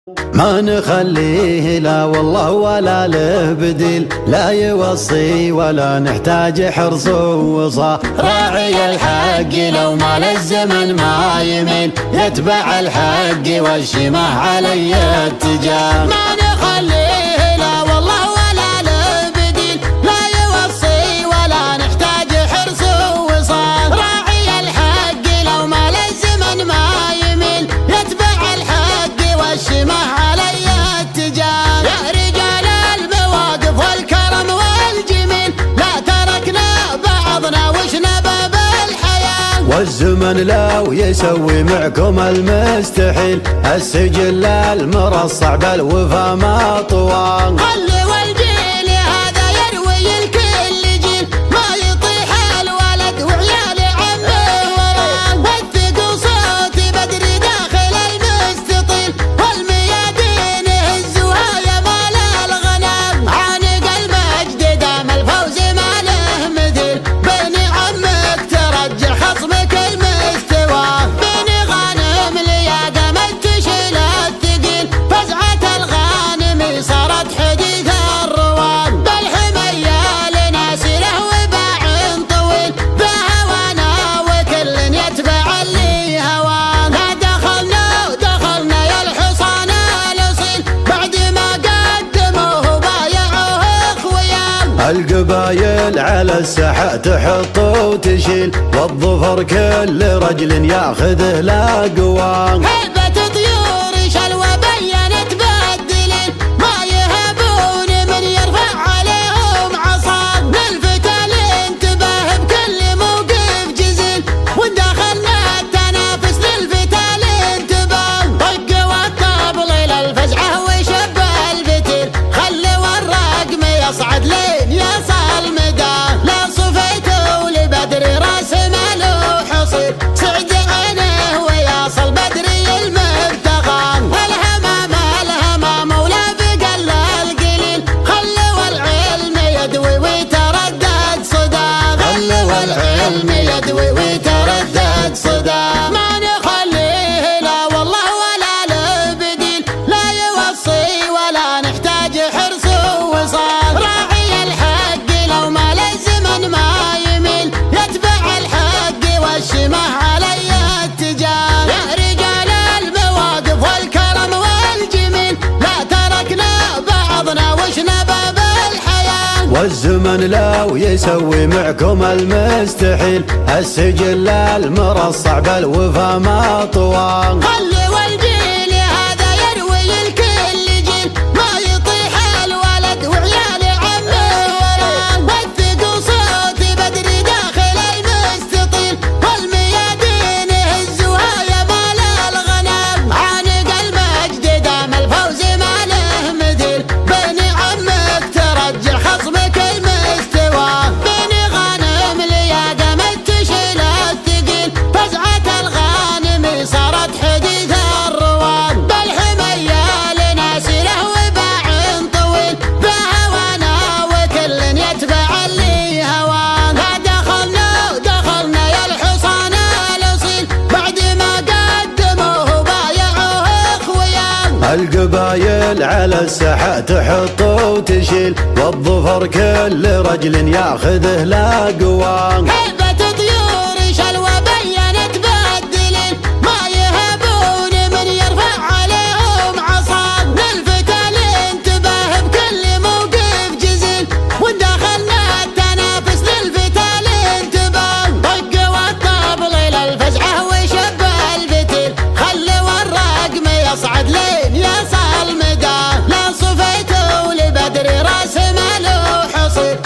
ما نخليه لا والله ولا له بديل، لا يوصي ولا نحتاج حرص ووصى. راعي الحق لو مال الزمن ما يميل، يتبع الحق والشمه علي اتجاه. ما نخليه لا والله ولا له بديل، لا يوصي ولا نحتاج حرص ووصى. راعي الحق لو مال الزمن ما يميل، يتبع الحق والشمه علي اتجاه. يا رجال المواقف والكرم والجميل، لا تركنا بعضنا وش نبى بالحياة. والزمن لو يسوي معكم المستحيل، السجل المرصع بالوفا ما طوال. خلي والجيل هذا يروي الكل جيل، ما يطيح الولد وعيال عمه وراه. وثق صوتي بدري داخل المستطيل، والميادين هزوها يا مال الغنم. عانق المجد دام الفوز ما له مثيل، بني عمك ترجع خصمك المستوى. بني غانم لياقة ما تشيل الثقيل، فزعة الغانم صارت حديث الروان. بالحمية لناس له وباع طويل، بهوانا وكل يتبع اللي هوان. لا دخلنا يا الحصان الاصيل، بعد ما قدموه بايعوه اخويان. القبايل على الساحة تحط وتشيل، والظفر كل رجل ياخذه لا قوان. هيبة طيور شلوى بينت بالدليل، ما يهبون من يرفع عليهم عصا. للفتى الانتباه بكل موقف جزيل، ودخلنا التنافس للفتى الانتباه. طق والطبل للفزعة وشب الفتيل، خلوا الرقم يصعد لين يصل مدى. لا صفيته لبدر راس ماله حصير، سعد عينه ويصل بدري المبتغى. الهمام ولا بقل القليل، خلوا العلم يدوي ويتردد صدى. خلوا العلم يدوي ويتردد صدى. ما نخليه لا والله ولا له بديل، لا يوصي ولا نحتاج حرص ووصال. راعي الحق لو مال الزمن ما يميل، يتبع الحق والشمه علي اتجاه. يا رجال المواقف والكرم والجميل، لا تركنا بعضنا وش نبى بالحياة. والزمن لو يسوي معكم المستحيل، السجل المرصع بالوفا ما طوال. خلي والجيل هذا يروي الكل جيل، ما يطيح الولد وعيال عمه وراه. وثق صوتي بدري داخل المستطيل، والميادين هزوها يا مال الغنم. عانق المجد دام الفوز ما له مثيل، بني عمك ترجع خصمك المستوى. بني غانم لياقة ما تشيل الثقيل، فزعة الغانم صارت حديث الروان. بالحمية لناس له وباع طويل، بهوانا وكل يتبع اللي هوان. لا دخلنا يا الحصان الاصيل، بعد ما قدموه بايعوه اخويان. القبايل على الساحة تحط وتشيل، والظفر كل رجل ياخذه لا قوان. هيبة طيور شلوى بينت بالدليل، ما يهبون من يرفع عليهم عصا. للفتى الانتباه بكل موقف جزيل، ودخلنا التنافس للفتى الانتباه. طق والطبل للفزعة وشب الفتيل، خلوا الرقم يصعد لين يصل مدى. لا صفيته لبدر راس ماله حصير،